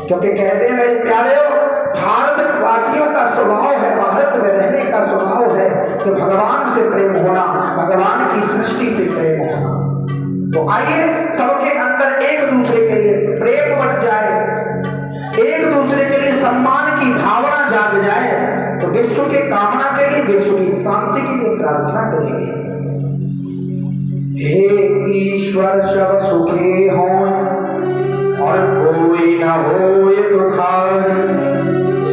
क्योंकि कहते हैं मेरे प्यारे भारतवासियों का स्वभाव है, भारत में रहने का स्वभाव है कि भगवान से प्रेम होना, भगवान की सृष्टि से प्रेम होना। तो आइए सबके अंदर एक दूसरे के लिए प्रेम बढ़ जाए, एक दूसरे के लिए सम्मान की भावना जाग जाए, तो विश्व के कामना के लिए, विश्व की शांति के लिए प्रार्थना करेंगे। हे ईश्वर सब सुखी हो और कोई न होए दुखारी,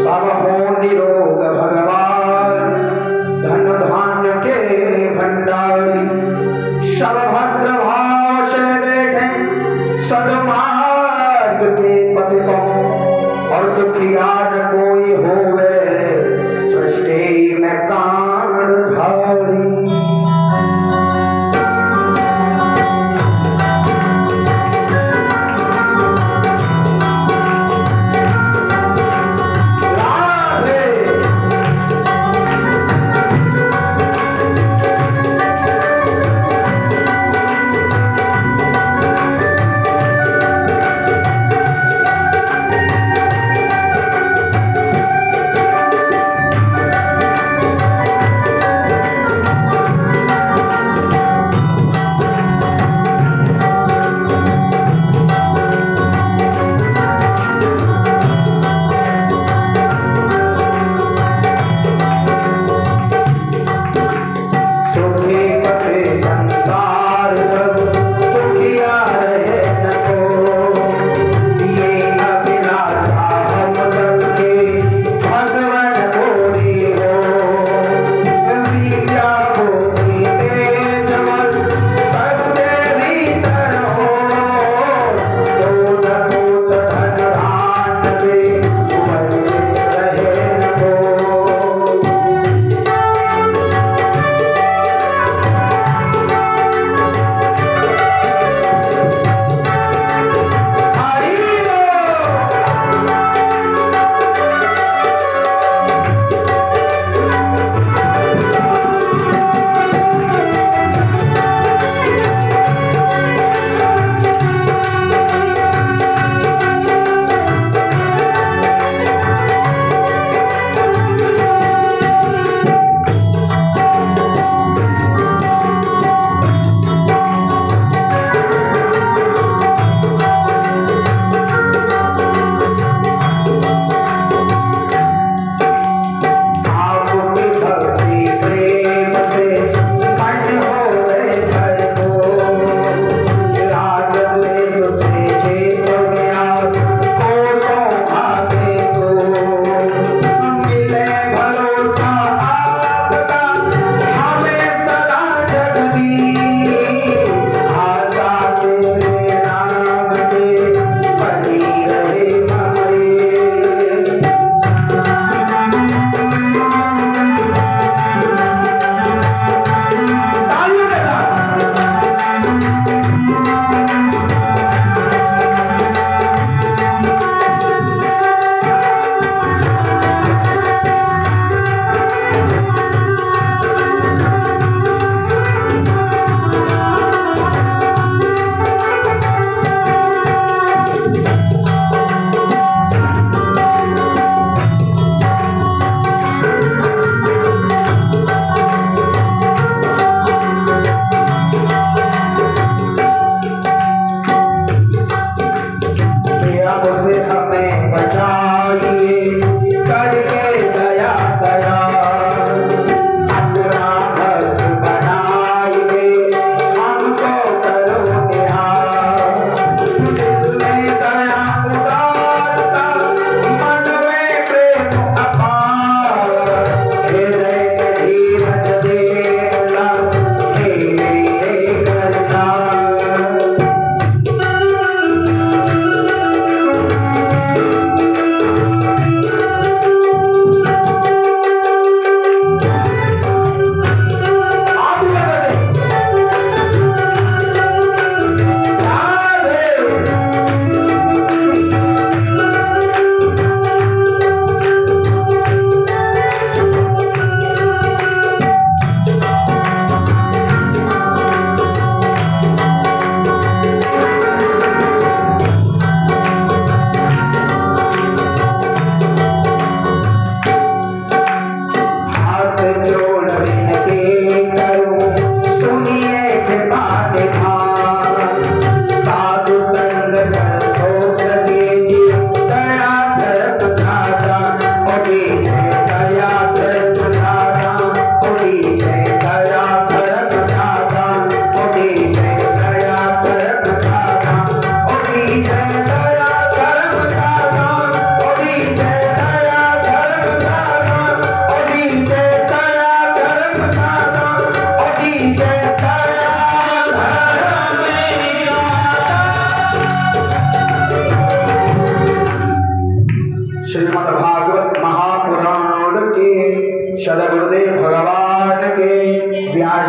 सब हो निरोग भगवान, धन धान्य के भंडारी, सब भद्र भाव से देखें सदमार्ग के पथिकों, और दुखिया न कोई होवे सृष्टि में कांडधारी।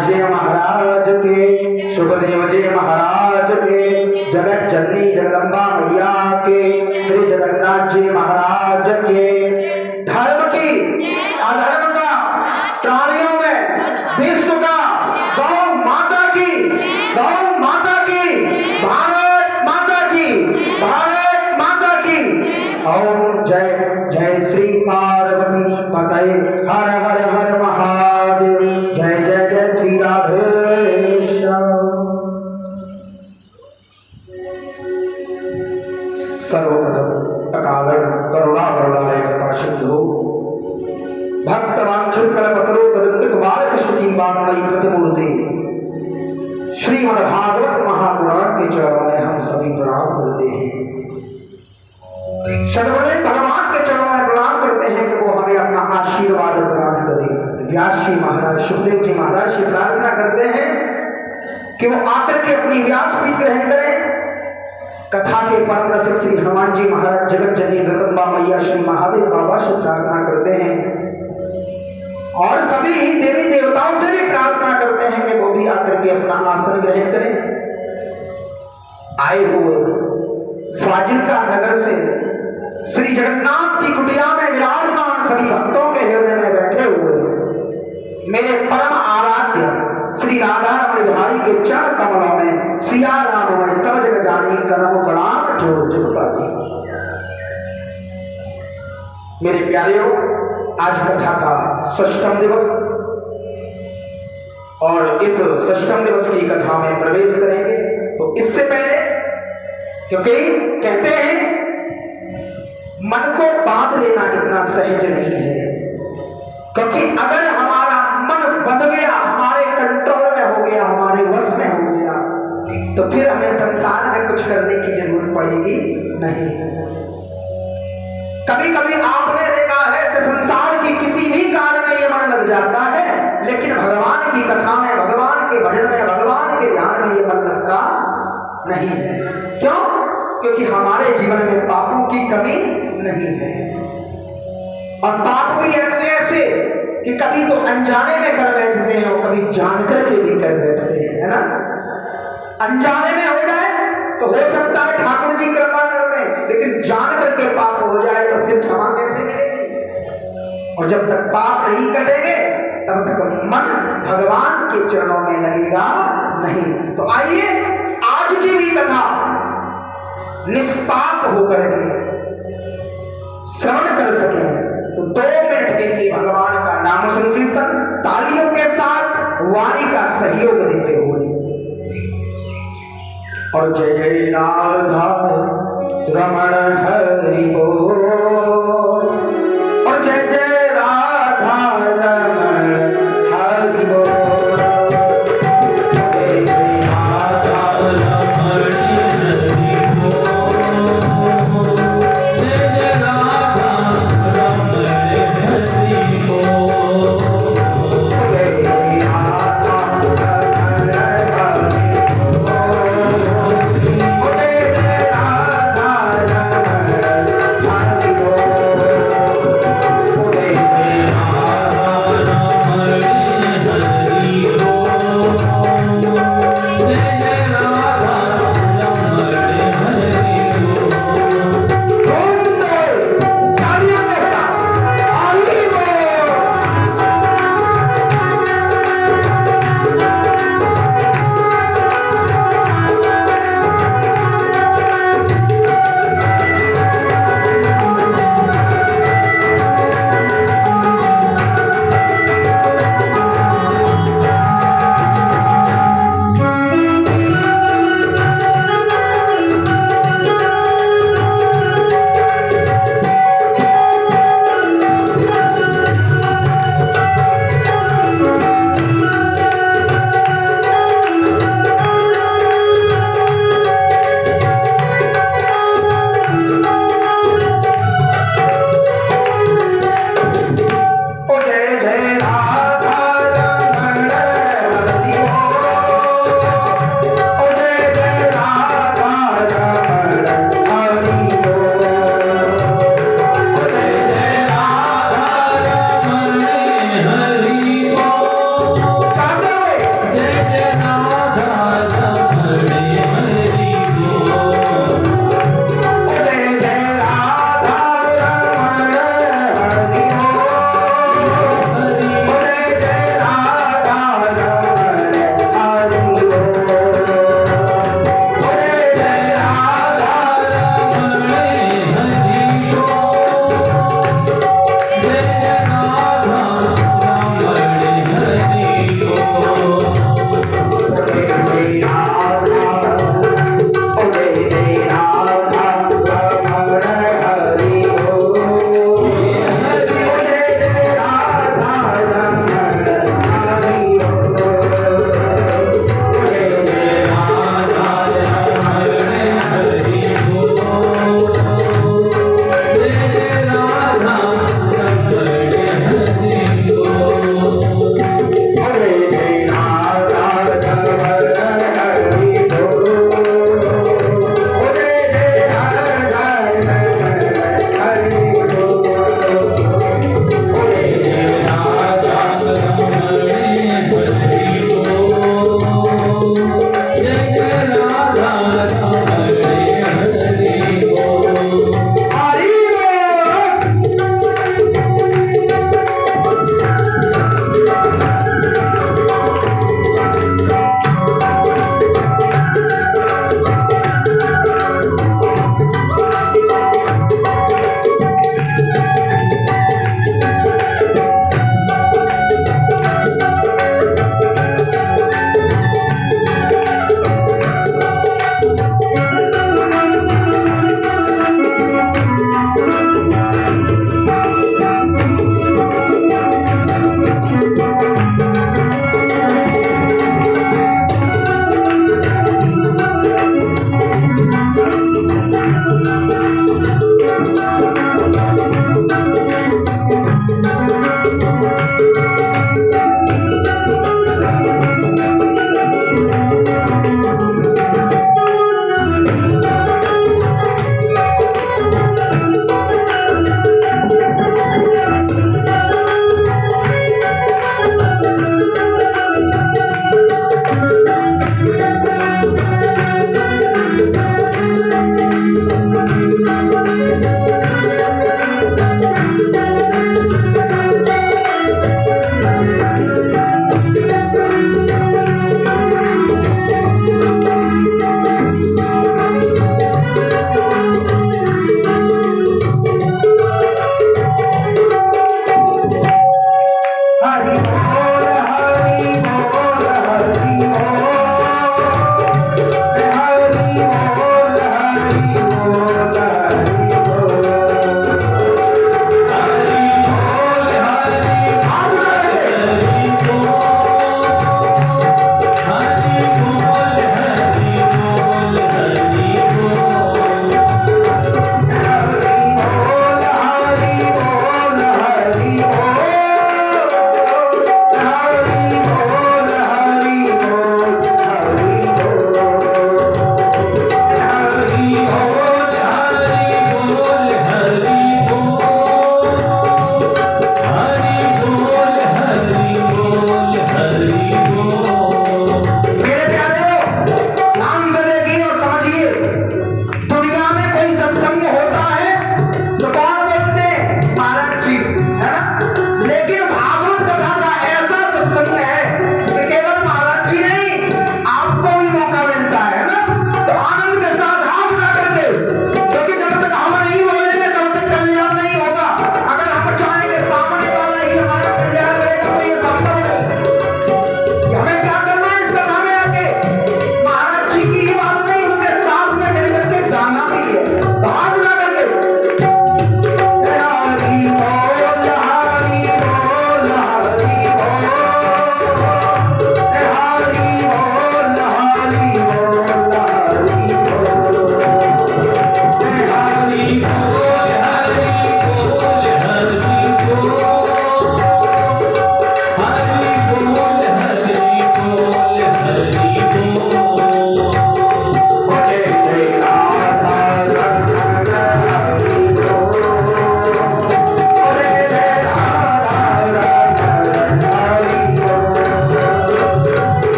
जी महाराज के, सुखदेव जी महाराज के, जगत जननी जगदम्बा मैया के, श्री जगन्नाथ जी महाराज के, धर्म की अधर्म का, प्राणियों में विश्व का, गौ माता की, गौ माता की, भारत माता की, भारत माता की। ओम जय जय श्री पार्वती पतये, हर हर हर महादेव, जय जय जय श्री राधेश्याम। सर्वप्रथम अकारण करुणा करुणालय कृपा सिंधु भक्तवांछित कल्पतरु तदंत बालकृष्ण की वाङ्मयी प्रतिमूर्ति श्रीमद्भागवत महापुराण के चरणों में हम सभी प्रणाम करते हैं। सदगुरुदेव भगवान के चरणों में प्रणाम करते हैं कि वो हमें अपना आशीर्वाद प्रदान करें। व्यास जी महाराज, सुखदेव जी महाराज से प्रार्थना करते हैं कि वो आकर के अपनी व्यासपीठ ग्रहण करें। कथा के परम रसिक श्री हनुमान जी महाराज, जगत जननी जगदम्बा मैया, श्री महादेव बाबा से प्रार्थना करते हैं और सभी देवी देवताओं से भी प्रार्थना करते हैं कि वो भी आकर के अपना आसन ग्रहण करें। आए हुए फाजिल्का नगर से श्री जगन्नाथ की कुटिया में विराजमान सभी भक्तों के हृदय में बैठे हुए मेरे परम आराध्य श्री राधा रमण बिहारी के चरण कमलों में सिया राम में सब जग जानी करम प्रणाम जोर जुगपाती। मेरे प्यारेओ, आज कथा का षष्ठम दिवस और इस षष्ठम दिवस की कथा में प्रवेश करेंगे। तो इससे पहले, क्योंकि कहते हैं मन को बांध लेना इतना सहज नहीं है, क्योंकि अगर हमारा मन बंध गया, हमारे कंट्रोल में हो गया, हमारे वश में हो गया, तो फिर हमें संसार में कुछ करने की जरूरत पड़ेगी नहीं। कभी कभी आपने देखा है कि संसार की किसी भी कार्य में ये मन लग जाता है, लेकिन भगवान की कथा में, भगवान के भजन में, भगवान के ध्यान में ये मन लगता नहीं है। क्यों? क्योंकि हमारे जीवन में पापों की कमी नहीं है। और पाप भी ऐसे ऐसे कि कभी तो अनजाने में कर बैठते हैं और कभी जानकर के भी कर बैठते हैं, है ना। अनजाने में हो जाए तो हो सकता है ठाकुर जी कृपा कर दें, लेकिन जान करके पाप हो जाए तो फिर क्षमा कैसे मिलेगी। और जब तक पाप नहीं कटेंगे तब तक मन भगवान के चरणों में लगेगा नहीं। तो आइए आज की भी कथा निष्पाप होकर के श्रवण कर सके तो 2 मिनट के लिए भगवान का नाम संकीर्तन तालियों के साथ वाणी का सहयोग देते हुए, और जय जय राधा रमण हरि बोल, और जय जय राधा रमण हरि बोल। Bye.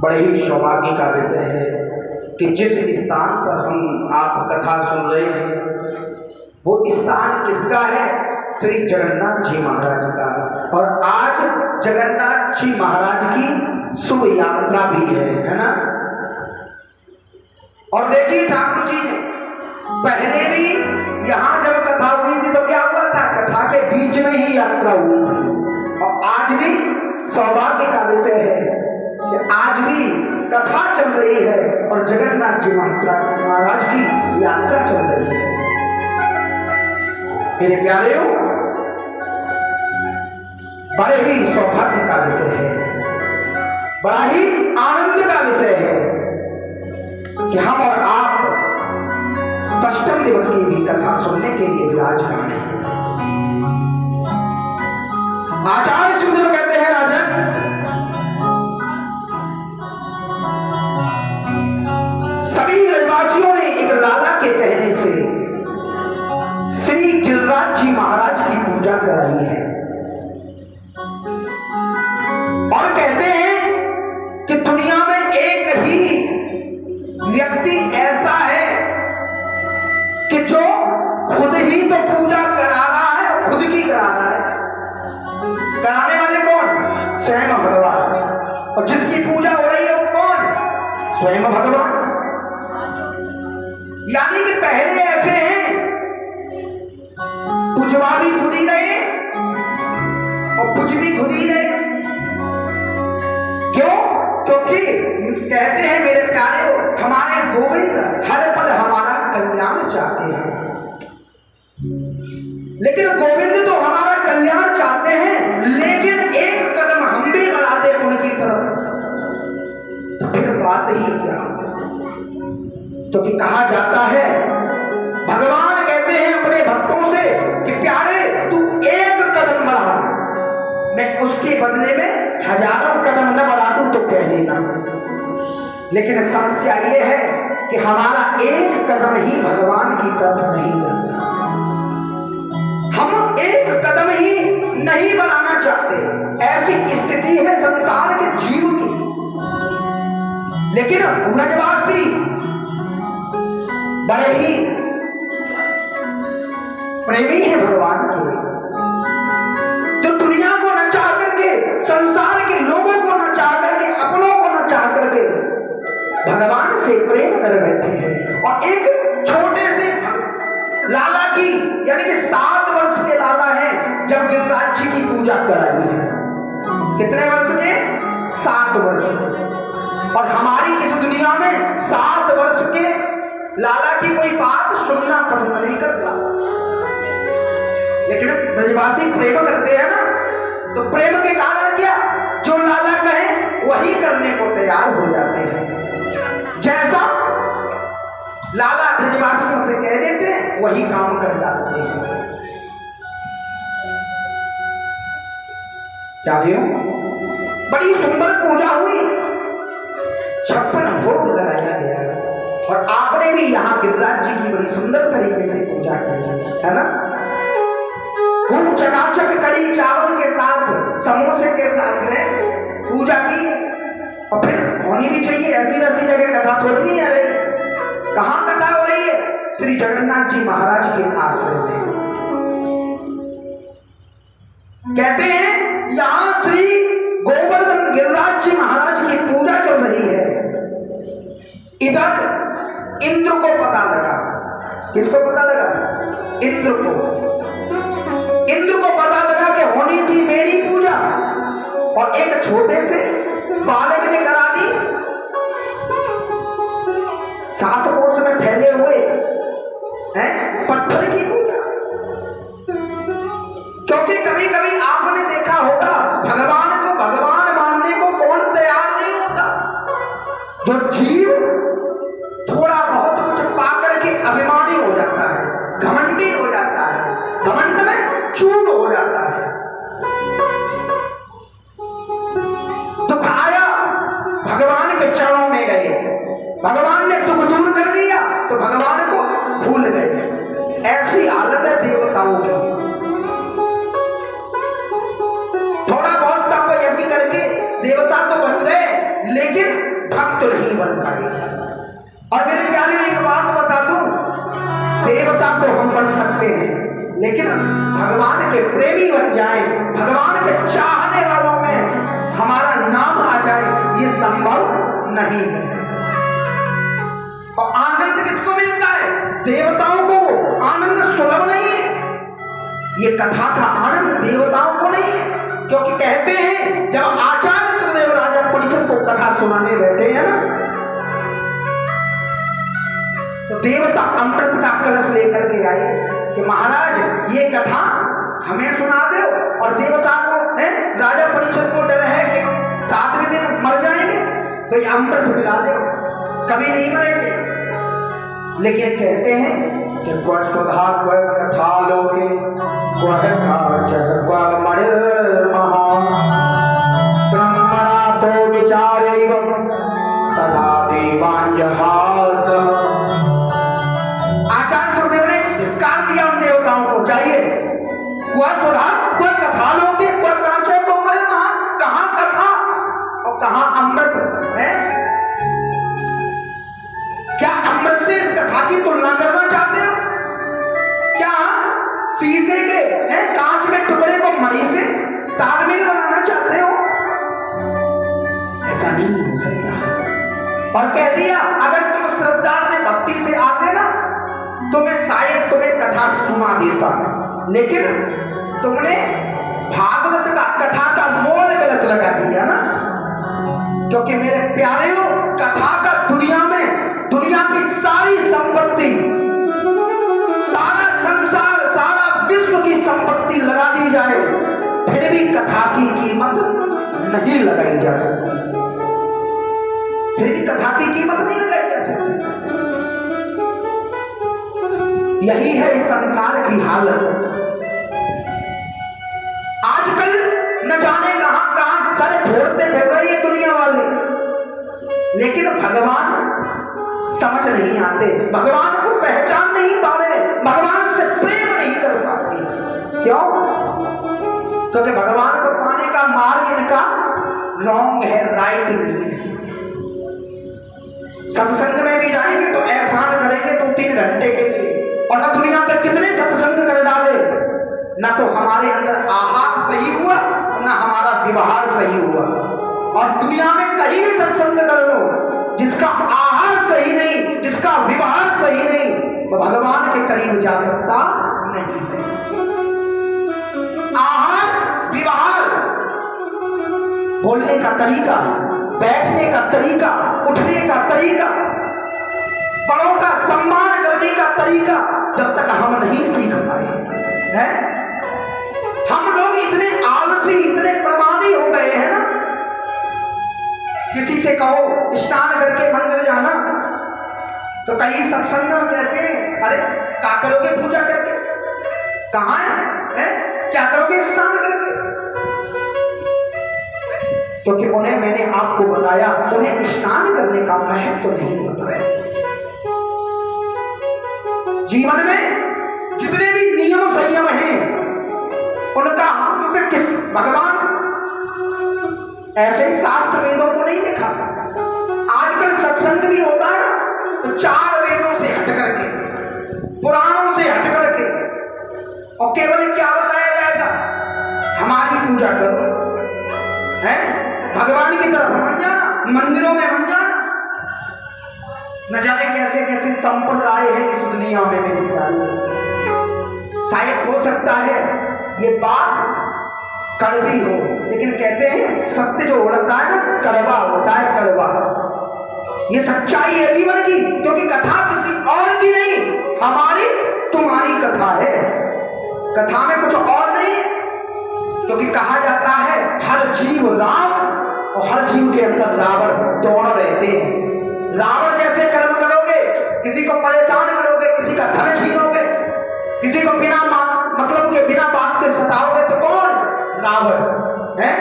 बड़े ही सौभाग्य का विषय है कि जिस स्थान पर हम आप कथा सुन रहे हैं वो स्थान किसका है? श्री जगन्नाथ जी महाराज का। और आज जगन्नाथ जी महाराज की शुभ यात्रा भी है ना। और देखिए ठाकुर जी ने पहले भी यहाँ जब कथा हुई थी तो क्या हुआ था? कथा के बीच में ही यात्रा हुई थी। और आज भी सौभाग्य का विषय है कि आज भी कथा चल रही है और जगन्नाथ जी महाराज की यात्रा चल रही है। मेरे प्यारे हो, बड़े ही सौभाग्य का विषय है, बड़ा ही आनंद का विषय है कि हम और आप षष्ठम दिवस की भी कथा सुनने के लिए विराजमान हैं। आचार्य सुंदर कहते हैं राजन, सभी ब्रजवासियों ने एक लाला के कहने से श्री गिरिराज जी महाराज की पूजा कराई है और कहते हैं कि दुनिया में एक ही व्यक्ति ऐसा है कि जो खुद ही तो पूजा करा रहा है और खुद की करा रहा है। कराने वाले कौन? स्वयं भगवान। और जिसकी पूजा हो रही है वो कौन? स्वयं भगवान। यानी कि पहले ऐसे हैं पूजवा भी खुद ही रहे और पूज भी खुद ही रहे। क्यों? क्योंकि कहते हैं मेरे प्यारे हो, हमारे गोविंद हर पल हमारा कल्याण चाहते हैं। लेकिन गोविंद तो हमारा कल्याण चाहते हैं, लेकिन एक कदम हम भी बढ़ा दे उनकी तरफ तो फिर बात ही क्या? तो कि कहा जाता है, भगवान कहते हैं अपने भक्तों से कि प्यारे तू एक कदम बढ़ा, मैं उसके बदले में हजारों कदम न बढ़ा दूं तो कह देना। लेकिन समस्या ये है कि हमारा एक कदम ही भगवान की तरफ नहीं जाता। हम एक कदम ही नहीं बढ़ाना चाहते। ऐसी स्थिति है संसार के जीव की। लेकिन ब्रजवासी बड़े ही प्रेमी है भगवान के, जो दुनिया को नचा करके, संसार के लोगों को नचा करके, अपनों को नचा करके भगवान से प्रेम कर बैठे हैं। और एक छोटे से लाला की, यानी कि 7 वर्ष के लाला है, जब गिरिराज जी की पूजा कराई है। कितने वर्ष के? 7 वर्ष के। और हमारी इस दुनिया में 7 वर्ष के लाला की कोई बात सुनना पसंद नहीं करता। लेकिन ब्रजवासी प्रेम करते हैं ना, तो प्रेम के कारण क्या? जो लाला कहे वही करने को तैयार हो जाते हैं। जैसा लाला ब्रजवासियों से कह देते हैं वही काम कर डालते हैं। क्या लियो? बड़ी सुंदर पूजा हुई, 56 भोग लगाया गया और आपने भी यहाँ गिरिराज जी की बड़ी सुंदर तरीके से पूजा की है ना। खूब चकाचक कड़ी चावल के साथ, समोसे के साथ में पूजा की। और फिर होनी भी चाहिए, ऐसी वैसी जगह कथा थोड़ी नहीं है रही। कहाँ कथा हो रही है? श्री जगन्नाथ जी महाराज के आश्रय में। कहते हैं यहाँ श्री गोवर्धन गिरिराज जी महाराज की पूजा चल रही है। इधर इंद्र को पता लगा। किसको पता लगा? इंद्र को। इंद्र को पता लगा कि होनी थी मेरी पूजा और एक छोटे से बालक ने करा दी। 7 कोस में फैले हुए हैं पत्थर की पूजा। क्योंकि कभी कभी आपने देखा होगा भगवान को भगवान मानने को कौन तैयार नहीं होता। जो जीव थोड़ा बहुत कुछ पाकर के अभिमानी हो जाता है, घमंडी हो जाता है, घमंड में चूर हो जाता है। तो आया भगवान के चरणों में गए, भगवान ने दुख दूर कर दिया तो भगवान को भूल गए। ऐसी हालत है देवताओं की। देवता तो बन गए लेकिन भक्त नहीं बन पाए। और मेरे प्यारे एक बात बता दूं, देवता तो हम बन सकते हैं लेकिन भगवान के प्रेमी बन जाए, भगवान के चाहने वालों में हमारा नाम आ जाए, ये संभव नहीं है। और आनंद किसको मिलता है? देवताओं को आनंद सुलभ नहीं है। ये कथा का आनंद देवताओं को नहीं है, क्योंकि कहते हैं जब आचार्य सुखदेव राजा परीक्षित को कथा सुनाने बैठे हैं ना, तो देवता अमृत का कलश लेकर के आए कि महाराज ये कथा हमें सुना दो। और देवता को राजा परीक्षित को डर है कि 7वें दिन मर जाएंगे, तो ये अमृत पिला दो, कभी नहीं मरेंगे। लेकिन कहते हैं कि कोई सुधा कोई कथा लोके कोई मरे ब्रह्मणा तो विचारे तदा देवांजहास। आचार्य सुखदेव ने धिक्कार दिया उन देवताओं को, जाइए कोई सुधा कोई कथा लोके कोई कांचे को मरे महान। कहां कथा और कहां अमृत है? क्या अमृत से इस कथा की तुलना करना चाहते हो? क्या शीशे के कांच के टुकड़े को मणि से तालमेल बनाना चाहते हो? ऐसा नहीं हो सकता। और कह दिया अगर तुम श्रद्धा से भक्ति से आते ना तो मैं शायद तुम्हें कथा सुना देता, लेकिन तुमने भागवत का कथा का मोल गलत लगा दिया ना। क्योंकि मेरे प्यारे हो, कथा का दुनिया की सारी संपत्ति, सारा संसार, सारा विश्व की संपत्ति लगा दी जाए फिर भी कथा की कीमत नहीं लगाई जा सकती। फिर भी कथा की कीमत नहीं लगाई जा सकती। यही है इस संसार की हालत। आजकल न जाने कहां कहां सर फोड़ते फिर रही है दुनिया वाले, लेकिन भगवान समझ नहीं आते, भगवान को पहचान नहीं पा रहे, भगवान से प्रेम नहीं कर पा रहे। क्यों? क्योंकि भगवान को पाने का मार्ग इनका रॉन्ग है, राइट नहीं है। सत्संग में भी जाएंगे तो एहसान करेंगे 2-3 घंटे के लिए, और न दुनिया के कितने सत्संग कर डाले, न तो हमारे अंदर आहार सही हुआ न हमारा व्यवहार सही हुआ। और दुनिया में कहीं भी सत्संग कर लो, जिसका आहार सही नहीं, जिसका व्यवहार सही नहीं, वो भगवान के करीब जा सकता नहीं है। आहार, व्यवहार, बोलने का तरीका, बैठने का तरीका, उठने का तरीका, बड़ों का सम्मान करने का तरीका जब तक हम नहीं सीख पाए हैं, हम लोग इतने आलसी, इतने प्रमादी हो गए हैं ना। किसी से कहो स्नान करके मंदिर जाना, तो कहीं सत्संग में कहते हैं अरे क्या करोगे पूजा करके, कहाँ है? क्या करोगे स्नान करके? क्योंकि उन्हें मैंने आपको बताया, उन्हें स्नान करने का महत्व नहीं बताया। जीवन में जितने भी नियम संयम हैं उनका, क्योंकि भगवान ऐसे ही शास्त्र वेदों को नहीं लिखा। आजकल सत्संग भी होता है ना तो 4 वेदों से हट करके, पुराणों से हट करके, और केवल क्या बताया जाएगा, हमारी पूजा करो, हैं? भगवान की तरफ मत जाना, मंदिरों में मत जाना। न जाने कैसे कैसे संप्रदाय है इस दुनिया में मेरे प्यारे। शायद हो सकता है ये बात कड़वी हो, लेकिन कहते हैं सत्य जो उड़ता है ना कड़वा होता है, कड़वा। ये सच्चाई है जीवन की, क्योंकि कथा किसी और की नहीं, हमारी तुम्हारी कथा है। कथा में कुछ और नहीं है, क्योंकि कहा जाता है हर जीव राम और हर जीव के अंदर रावण दोनों रहते हैं। रावण जैसे कर्म करोगे, किसी को परेशान करोगे, किसी का धन छीनोगे, किसी को बिना मतलब के बिना बात के सताओगे तो कौन? रावण है।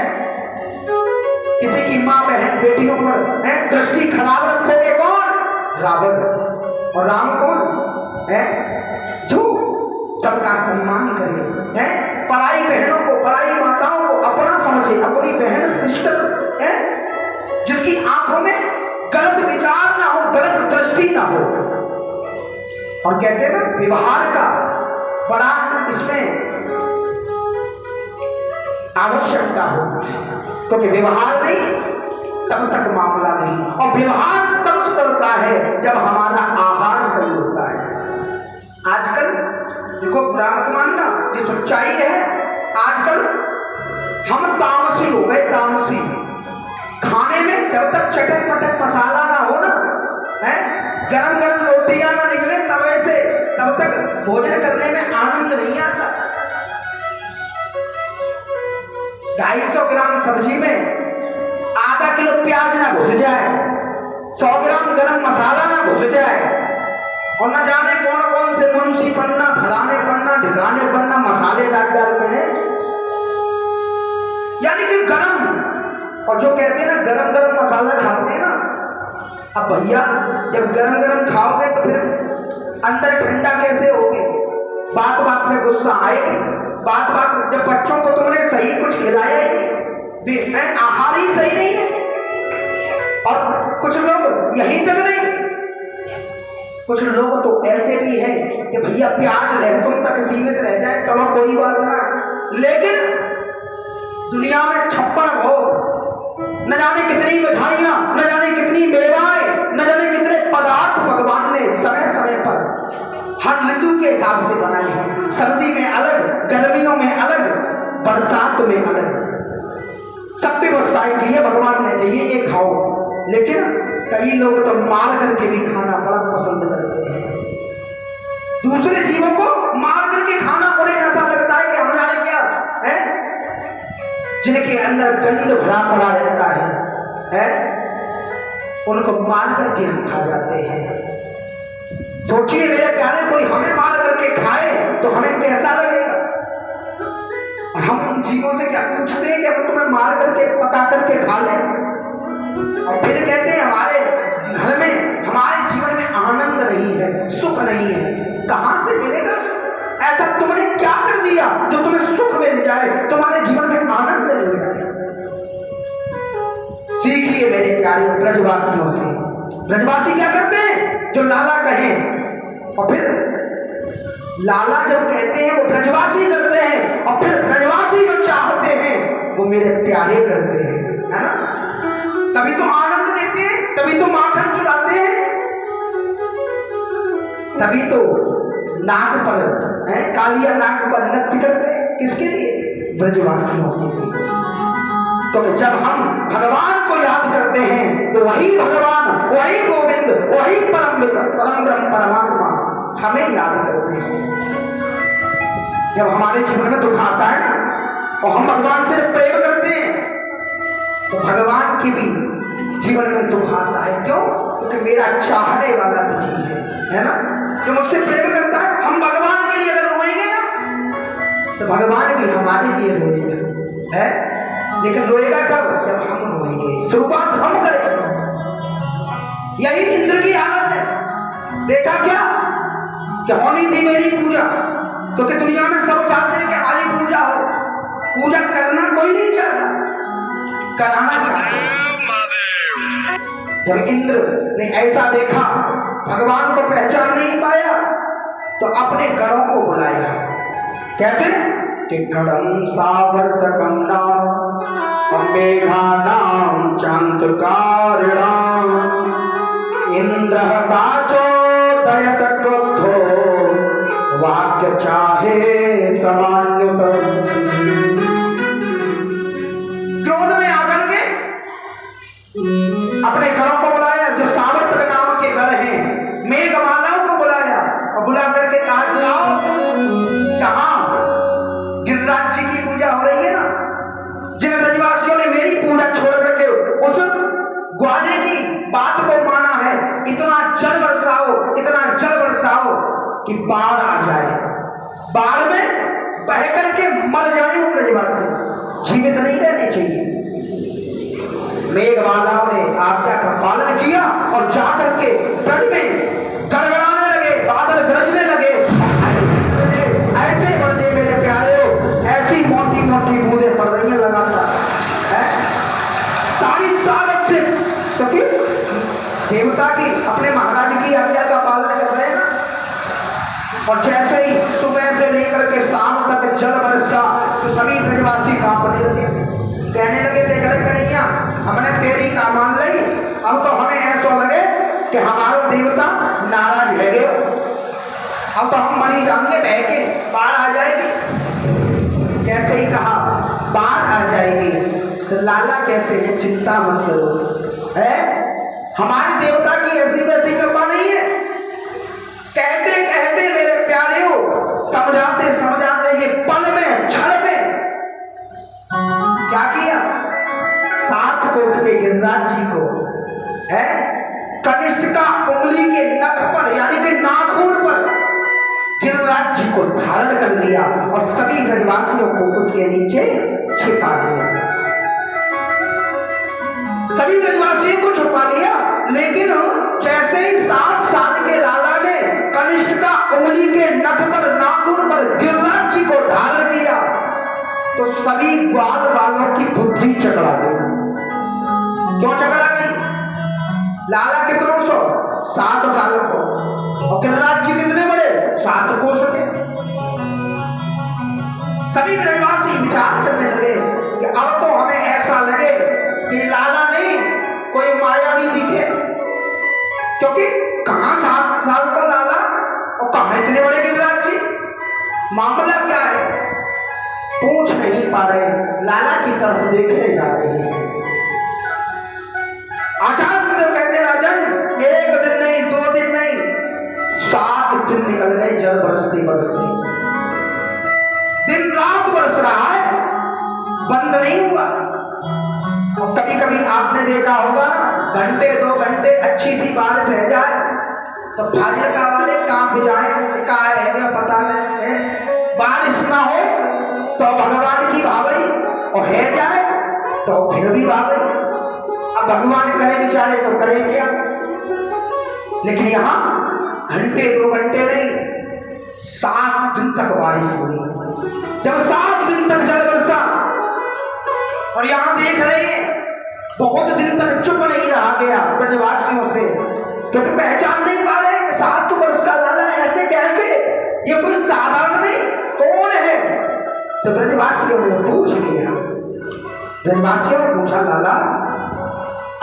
किसी की माँ बहन बेटियों पर है दृष्टि खराब रखोगे, कौन? रावण। और राम कौन है? जो सबका सम्मान करे, है पराई बहनों को, पराई माताओं को अपना समझे, अपनी बहन सिस्टर है आंखों में गलत विचार ना हो, गलत दृष्टि ना हो। और कहते हैं ना व्यवहार का बड़ा इसमें आवश्यकता होता है, क्योंकि व्यवहार नहीं तब तक मामला नहीं, और व्यवहार तब सुधरता है जब हमारा आहार सही होता है। आजकल देखो, बुरा मत मानना, ये सच्चाई है, आजकल हम तामसी हो गए, तामसी। खाने में जब तक चटक मटक मसाला ना हो ना, है गरम गरम रोटियां ना निकले तवे से, तब तक भोजन करने में आनंद नहीं आता। 250 ग्राम सब्जी में आधा किलो प्याज ना घुस जाए, 100 ग्राम गरम मसाला ना घुस जाए, और न जाने कौन कौन से मुंशी पन्ना, फलाने पन्ना, ढिकाने पन्ना मसाले डालते हैं, यानी कि गरम। और जो कहते हैं ना गरम गरम मसाला खाते हैं ना, अब भैया जब गरम गरम खाओगे तो फिर अंदर ठंडा कैसे होगे? बात बात में गुस्सा आएगी, बात बात जब बच्चों को तुमने सही कुछ खिलाया ही नहीं, आहार ही सही नहीं है। और कुछ लोग यहीं तक नहीं, कुछ लोग तो ऐसे भी हैं कि भैया प्याज लहसुन तक सीमित रह जाए, चलो कोई बात ना, लेकिन दुनिया में 56 भोग, न जाने कितनी मिठाइयां, न जाने कितनी मेवाएं, न जाने कितने पदार्थ भगवान ने समय समय पर हर ऋतु के हिसाब से बनाए हैं। सर्दी में अलग, गर्मियों में अलग, बरसात में अलग, सब व्यवस्थाएं की है भगवान ने, ये खाओ। लेकिन कई लोग तो मार करके भी खाना बड़ा पसंद करते हैं, दूसरे जीवों को मार करके खाना। उन्हें ऐसा लगता है कि हम जाने क्या है, जिनके अंदर गंध भरा पड़ा रहता है, उनको मार करके हम खा जाते हैं। सोचिए मेरे प्यारे, कोई हमें मार करके खाए तो हमें कैसा लगेगा? और हम उन जीवों से क्या पूछते हैं कि हम तुम्हें मार करके पका करके खा लें, और फिर कहते हैं हमारे घर में, हमारे जीवन में आनंद नहीं है, सुख नहीं है। कहां से मिलेगा? ऐसा तुमने क्या कर दिया जो तुम्हें सुख मिल जाए, तुम्हारे जीवन में आनंद मिल जाए? सीखिए मेरे प्यारे ब्रजवासियों से। ब्रजवासी क्या करते हैं? जो लाला कहें, और फिर लाला जब कहते हैं वो ब्रजवासी करते हैं, और फिर ब्रजवासी जो चाहते हैं वो मेरे प्यारे करते हैं, है ना? तभी तो आनंद देते हैं, तभी तो माखन चुराते हैं, तभी तो नाक पर कालिया नाक पर नृत्य करते हैं। किसके लिए? ब्रजवासियों के लिए। क्योंकि जब हम भगवान को याद करते हैं तो वही भगवान, वही गोविंद, वही परम ब्रह्म परमात्मा हमें याद करते हैं। जब हमारे जीवन में दुख आता है ना, और हम भगवान से प्रेम करते हैं, तो भगवान की भी जीवन में दुख आता है। क्यों? क्योंकि मेरा चाहने वाला दुखी है ना, जो मुझसे प्रेम करता है। हम भगवान के लिए अगर रोएंगे ना, तो भगवान भी हमारे लिए रोएगा, है? लेकिन रोएगा कब? जब हम रोएंगे। शुरुआत हम करेंगे। यही इंद्र की हालत है। देखा क्या कि होनी थी मेरी पूजा, क्योंकि दुनिया में सब चाहते हैं कि हमारी पूजा हो। पूजा करना कोई नहीं चाहता, कराना चाहता है। जब इंद्र ने ऐसा देखा, भगवान को पहचान नहीं पाया, तो अपने गणों को बुलाया। कैसे? गणं सावर्तकं नाम मेघानां चांतकारिणां इंद्रः वाचोदयत क्रुद्धो वाक्य चाहे समान्युत। क्रोध में आकर के अपने गणों को बुलाया, जो सावर्तक नाम के गण हैं, मेघमालाओं को बुलाया, और बुला करके कहा जाओ, जहां गिरिराज जी की पूजा हो रही है ना, जिन ब्रजवासियों ने मेरी पूजा छोड़ करके उस ग्वाले की बात को माना है, इतना जल बरसाओ, इतना जल बरसाओ कि बाढ़ आ जाए, बाढ़ में बह करके मर जाए वो ब्रजवासी, जीवित नहीं रहने चाहिए। मेघमालाओं ने आज्ञा का पालन किया और जाकर के ब्रज में गड़गड़ाने लगे, बादल गरजने लगे, ऐसे बरजे मेरे प्यारे हो, ऐसी मोटी मोटी बूंदें पड़ रही है लगातार, सारी ताकत से, क्योंकि देवता की, अपने महाराज की आज्ञा का पालन कर रहे हैं ना। और जैसे ही सुबह से लेकर के शाम तक जल बरसा तो सभी ब्रजवासी कांपने लगे, कहने लगे देख ले कन्हैया, हमने तेरी का मान ली, अब तो हमें ऐसा लगे कि हमारा देवता नाराज है गए, अब तो हम मरी जाएंगे, बह के बाढ़ आ जाएगी। जैसे ही कहा बाढ़ आ जाएगी तो लाला कहते हैं चिंता मत करो, है हमारे देवता की ऐसी वैसी कृपा नहीं है। कहते कहते मेरे प्यारे हो, समझाते समझाते ये पल में क्षण में क्या किया, 7 कोस के गिरिराज जी को है कनिष्ठ का उंगली के नख पर यानी कि नाखून पर गिरिराज जी को धारण कर लिया और सभी ब्रजवासियों को उसके नीचे छिपा दिया। सभी ब्रजवासियों को छुपा लिया, लेकिन जैसे ही 7 साल के लाला ने कनिष्ठ का उंगली के नख पर नाखून पर गिरिराज जी को धारण किया तो सभी ग्वाल वालों की बुद्धि चकरा गई। क्यों चकरा गई? लाला कितनों सौ 7 साल को और गिरिराज जी कितने बड़े 7 कोस के। सभी ब्रजवासी विचार करने लगे कि अब तो हमें ऐसा लगे कि लाला नहीं कोई मायावी दिखे, क्योंकि कहां 7 साल का लाला और कहां इतने बड़े गिरिराज जी, मामला क्या है पूछ नहीं पा रहे, लाला की तरफ देखने जा रहे हैं। आचार्य जब कहते राजन 1 दिन नहीं 2 दिन नहीं 7 दिन निकल गए, जल बरसते बरसते दिन रात बरस रहा है, बंद नहीं हुआ। और कभी कभी आपने देखा होगा घंटे 2 घंटे अच्छी सी बारिश रह जाए तो फाजिलका वाले कांप जाए, का है पता नहीं, बारिश ना हो तो भगवान की भावई और है जाए तो फिर भी भावई। अब भगवान करे बेचारे तो करे क्या, लेकिन यहां घंटे 2 घंटे नहीं 7 दिन तक बारिश हुई। जब 7 दिन तक जल बरसा और यहां देख रहे हैं बहुत दिन तक चुप नहीं रहा गया ब्रजवासियों से, क्योंकि पहचान नहीं पा रहे कि 7 वर्ष का लाला ऐसे कैसे, ये कोई साधारण नहीं, कौन है। तो ब्रजवासियों ने पूछ लिया, ब्रजवासियों ने पूछा लाला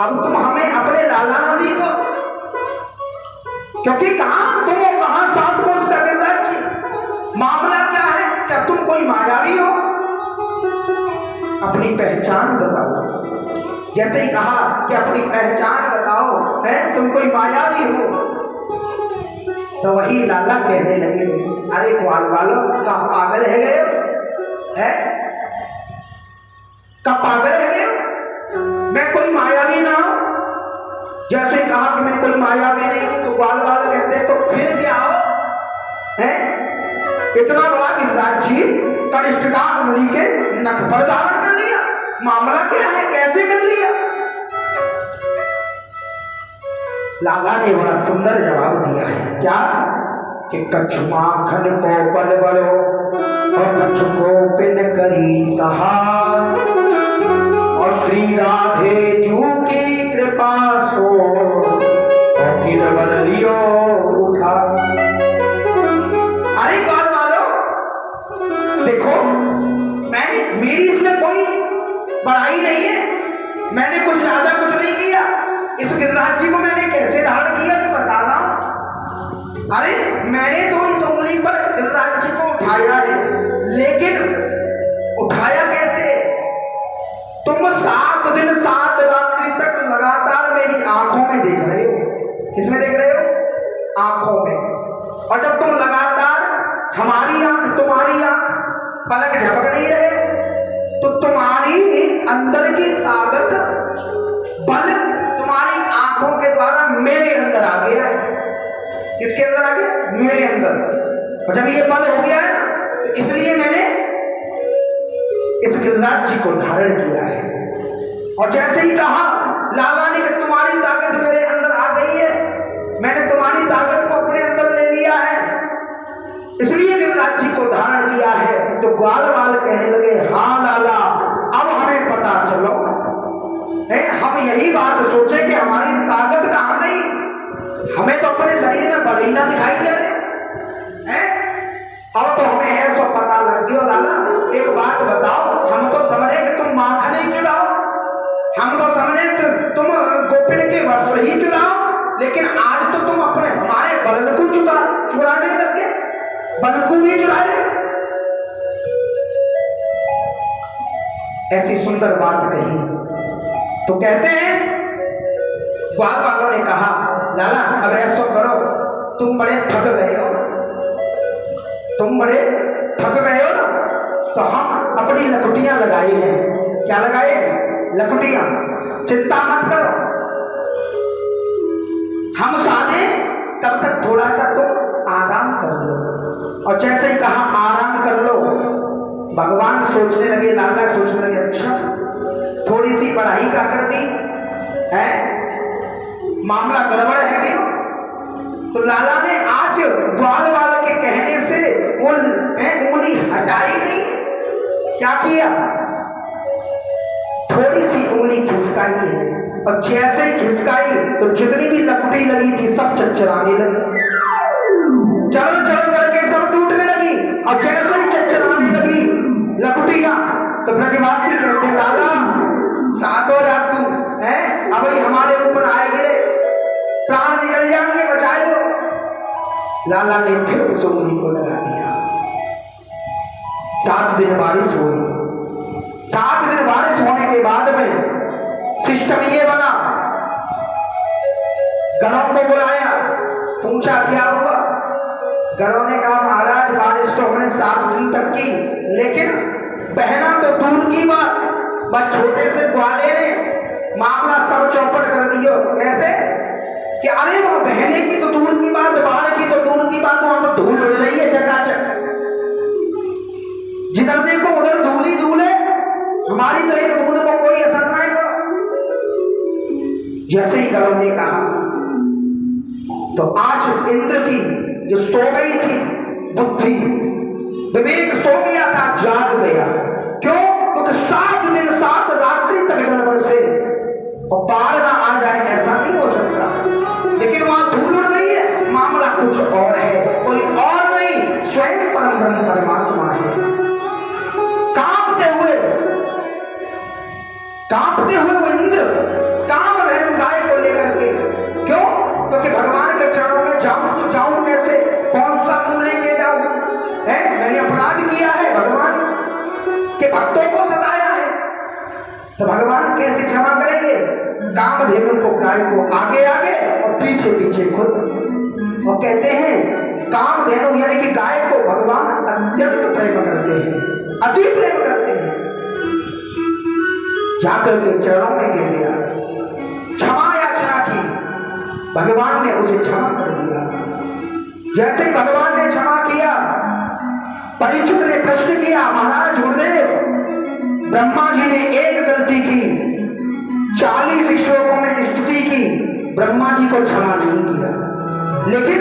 अब तुम हमें अपने लाला ना देखो, क्योंकि कहां तुम हो, कहां 7 कोस का गिरिराज जी, मामला क्या है, क्या तुम कोई मायावी हो, अपनी पहचान बताओ। जैसे ही कहा कि अपनी पहचान बताओ, है तुम कोई मायावी हो, तो वही लाला कहने लगे अरे ग्वाल वालों का पागल है गए है, का पागल है गए, मैं कोई मायावी ना हूं। जैसे ही कहा कि मैं कोई मायावी नहीं हूं तो ग्वाल वाले कहते हैं तो फिर क्या हो, है इतना बड़ा गिरिराज जी कनिष्ठ का उंगली के नख पर धारण कर लिया, मामला क्या है, कैसे कर लिया। लाला ने बड़ा सुंदर जवाब दिया है, क्या कि कछु माखन को बल बलो और कछु को पिन करी सहार, और श्री राधे जू की कृपा सो और गिरवर लियो उठा। अरे कौन वालो देखो, मैंने मेरी इसमें कोई बड़ाई नहीं है, मैंने कुछ ज्यादा कुछ नहीं किया, इस गिरिराज जी को मैंने कैसे धारण किया मैं बता रहा हूं। अरे मैंने तो इस उंगली पर गिरिराज जी को उठाया है, लेकिन उठाया कैसे, तुम 7 दिन 7 रात्रि तक लगातार मेरी आंखों में देख रहे हो। किसमें देख रहे हो? आंखों में। और जब तुम लगातार हमारी आंख तुम्हारी आंख पलक झपक नहीं रहे तो तुम्हारी अंदर की ताकत बल तुम्हारी आंखों के द्वारा मेरे अंदर आ गया है। किसके अंदर आ गया? मेरे अंदर। और जब ये बल हो गया है ना तो इसलिए मैंने इस गिरिराज जी को धारण किया है। और जैसे ही कहा लाला ने कि तुम्हारी ताकत मेरे अंदर आ गई है, मैंने तुम्हारी ताकत को अपने अंदर ले लिया है, इसलिए गिरिराज जी को धारण किया है। तो ग्वाल वाल कहने लगे हाँ लाला अब हमें पता चलो, हम यही बात सोचे कि हमारी ताकत कहां गई, महीना दिखाई दे रहे हैं। अब तो हमें ऐसा पता लग गया। लाला एक बात बताओ, हम तो समझे कि तुम माखन ही चुराओ, हम तो समझे तुम गोपिन के वस्त्र ही चुराओ, लेकिन आज तो तुम अपने हमारे बल्द को चुराने लग गए, बल्द को भी चुरा ले। ऐसी सुंदर बात कही तो कहते हैं ग्वाल वालों ने कहा, लाला अब ऐसा करो, तुम बड़े थक गए हो, तुम बड़े थक गए हो ना, तो हम अपनी लकुटियां लगाई हैं। क्या लगाए? लकुटियां। चिंता मत करो, हम साधे, तब तक थोड़ा सा तुम आराम कर लो। और जैसे ही कहा आराम कर लो, भगवान सोचने लगे, लाला सोचने लगे, अच्छा थोड़ी सी पढ़ाई का कर दी है, मामला गड़बड़ है क्यों? तो लाला ने आज ग्वाल वाले के कहने से वो उंगली हटाई नहीं, क्या किया? थोड़ी सी उंगली खिसकाई है, और जैसे ही खिसकाई तो जितनी भी लकुटी लगी थी सब चरचराने लगी, चढ़ चढ़ करके सब टूटने लगी। और जैसे ही चरचराने लगी लकुटियां, तो ब्रजवासी कहते, लाला साधो रात तू है, अब हमारे ऊपर आए गिरे, प्राण निकल जाएंगे, बचा लो। लाला ने फिर उस उंगली को लगा दिया। 7 दिन बारिश हुई। 7 दिन बारिश होने के बाद में सिस्टम ये बना, गणों को बुलाया, पूछा क्या हुआ? गणों ने कहा महाराज बारिश तो हमने 7 दिन तक की, लेकिन बहना तो दूर की बात, बस छोटे से ग्वाले ने मामला सब चौपट कर दिया। कैसे कि अरे वो बहने की तो दूर की बात, बाढ़ की तो दूर की बात, वहां तो धूल उड़ रही है चकाचक, जिधर देखो उधर धूल ही धूल है, हमारी तो एक बूंद को कोई असर नहीं पड़ा। जैसे ही गणों ने कहा तो आज इंद्र की जो सो गई थी बुद्धि, विवेक सो गया था, जाग गया। क्यों? क्योंकि 7 दिन 7 रात्रि तक जलवन से और बाढ़ ना आ जाए ऐसा नहीं हो सकता, लेकिन वहां धूल उड़ रही है, मामला कुछ और है, कोई और नहीं, स्वयं परम ब्रह्म परमात्मा है। कांपते हुए वो इंद्र काम रहे गाय को लेकर के। क्यों? क्योंकि भगवान के चरणों में जाऊं तो जाऊं कैसे, कौन सा मुंह लेके जाऊं, मैंने अपराध किया है, भगवान के भक्तों को सताया है, तो भगवान कैसे क्षमा करेंगे? कामधेनु को गाय को आगे आगे और पीछे पीछे खुद। और कहते हैं कामधेनु यानी कि गाय को भगवान अत्यंत प्रेम करते हैं, अति प्रेम करते हैं। जाकर के चरणों में गिर गया, क्षमा याचना की, भगवान ने उसे क्षमा कर दिया। जैसे ही भगवान ने क्षमा किया, परीक्षित ने प्रश्न किया, महाराज गुरुदेव, ब्रह्मा जी ने एक गलती की, 40 श्लोकों में स्तुति की, ब्रह्मा जी को क्षमा नहीं किया, लेकिन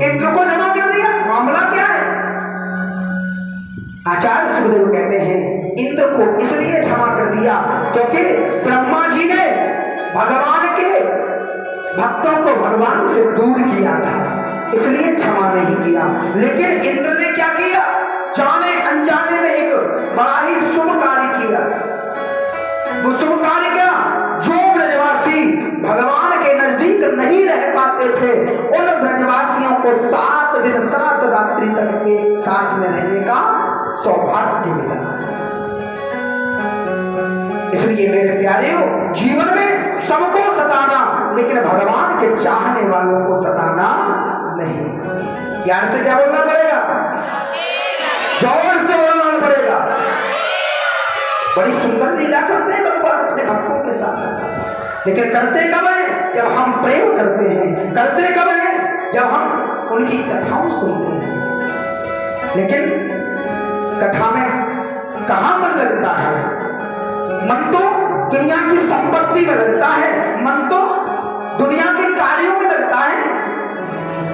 इंद्र को क्षमा कर दिया, मामला क्या है? आचार्य सुखदेव कहते हैं इंद्र को इसलिए क्षमा कर दिया क्योंकि ब्रह्मा जी ने भगवान के भक्तों को भगवान से दूर किया था, इसलिए क्षमा नहीं किया। लेकिन इंद्र ने क्या किया? जाने अनजाने में एक बड़ा ही शुभ कार्य किया। वो शुभ कार्य क्या? जो ब्रजवासी भगवान के नजदीक नहीं रह पाते थे, उन ब्रजवासियों को 7 दिन 7 रात्रि तक एक साथ में रहने का सौभाग्य मिला। इसलिए मेरे प्यारेओ, जीवन में सबको सताना, लेकिन भगवान के चाहने वालों को सताना नहीं। प्यार से क्या बोलना पड़ेगा? जोर से बोलना पड़ेगा। बड़ी सुंदर लीला करते हैं भगवान अपने भक्तों के साथ, लेकिन करते कब है? जब हम प्रेम करते हैं। करते कब है? जब हम उनकी कथाओं सुनते हैं। लेकिन कथा में कहां मन लगता है? मन तो दुनिया की संपत्ति में लगता है,